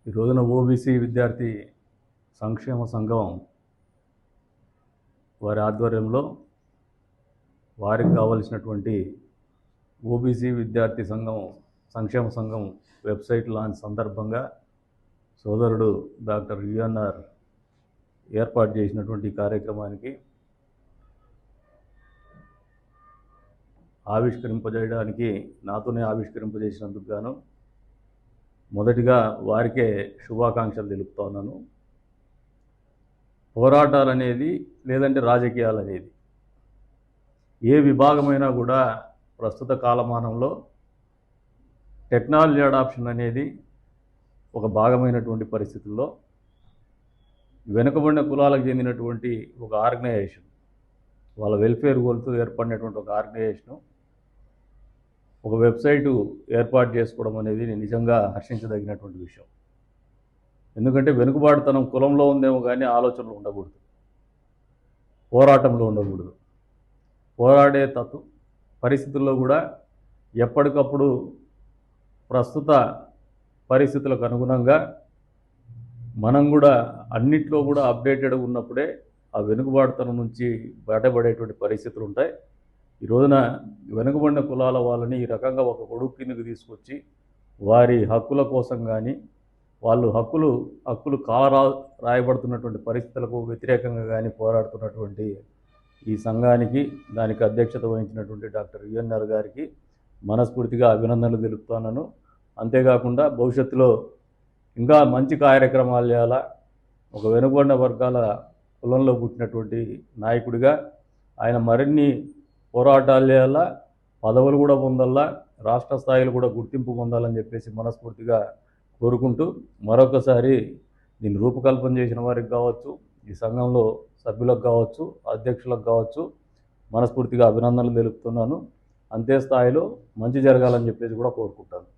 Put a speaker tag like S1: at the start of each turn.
S1: ఈ రోజున ఓబీసీ విద్యార్థి సంక్షేమ సంఘం వారి ఆధ్వర్యంలో వారికి కావలసినటువంటి ఓబీసీ విద్యార్థి సంక్షేమ సంఘం వెబ్సైట్ లాంచ్ సందర్భంగా సోదరుడు డాక్టర్ యుఎన్ఆర్ ఏర్పాటు చేసినటువంటి కార్యక్రమానికి ఆవిష్కరింపజేయడానికి నాతోనే ఆవిష్కరింపజేసినందుకు గాను మొదటిగా వారికే శుభాకాంక్షలు తెలుపుతున్నాను. పోరాటాలు అనేది లేదంటే రాజకీయాలు అనేది ఏ విభాగమైనా కూడా ప్రస్తుత కాలమానంలో టెక్నాలజీ అడాప్షన్ అనేది ఒక భాగమైనటువంటి పరిస్థితుల్లో వెనుకబడిన కులాలకు చెందినటువంటి ఒక ఆర్గనైజేషన్ వాళ్ళ వెల్ఫేర్ గోల్తో ఏర్పడినటువంటి ఒక ఆర్గనైజేషను ఒక వెబ్సైటు ఏర్పాటు చేసుకోవడం అనేది నిజంగా హర్షించదగినటువంటి విషయం. ఎందుకంటే వెనుకబాటుతనం కులంలో ఉందేమో కానీ ఆలోచనలు ఉండకూడదు, పోరాటంలో ఉండకూడదు. పోరాడే పరిస్థితుల్లో కూడా ఎప్పటికప్పుడు ప్రస్తుత పరిస్థితులకు అనుగుణంగా మనం కూడా అన్నిట్లో కూడా అప్డేటెడ్గా ఉన్నప్పుడే ఆ వెనుకబాటుతనం నుంచి బయటపడేటువంటి పరిస్థితులు ఉంటాయి. ఈ రోజున వెనుకబడిన కులాల వాళ్ళని ఈ రకంగా ఒక కొడుకు కిందకు తీసుకొచ్చి వారి హక్కుల కోసం కానీ వాళ్ళు హక్కులు రాయబడుతున్నటువంటి పరిస్థితులకు వ్యతిరేకంగా కానీ పోరాడుతున్నటువంటి ఈ సంఘానికి దానికి అధ్యక్షత వహించినటువంటి డాక్టర్ యుఎన్ఆర్ గారికి మనస్ఫూర్తిగా అభినందనలు తెలుపుతున్నాను. అంతేకాకుండా భవిష్యత్తులో ఇంకా మంచి కార్యక్రమాలు చేయాలా, ఒక వెనుకబడిన వర్గాల కులంలో పుట్టినటువంటి నాయకుడిగా ఆయన మరిన్ని పోరాటాలు చేయాలా, పదవులు కూడా పొందాలా, రాష్ట్ర స్థాయిలో కూడా గుర్తింపు పొందాలని చెప్పేసి మనస్ఫూర్తిగా కోరుకుంటూ మరొకసారి దీన్ని రూపకల్పన చేసిన వారికి కావచ్చు, ఈ సంఘంలో సభ్యులకు కావచ్చు, అధ్యక్షులకు కావచ్చు మనస్ఫూర్తిగా అభినందనలు తెలుపుతున్నాను. అంతే స్థాయిలో మంచి జరగాలని చెప్పేసి కూడా కోరుకుంటాను.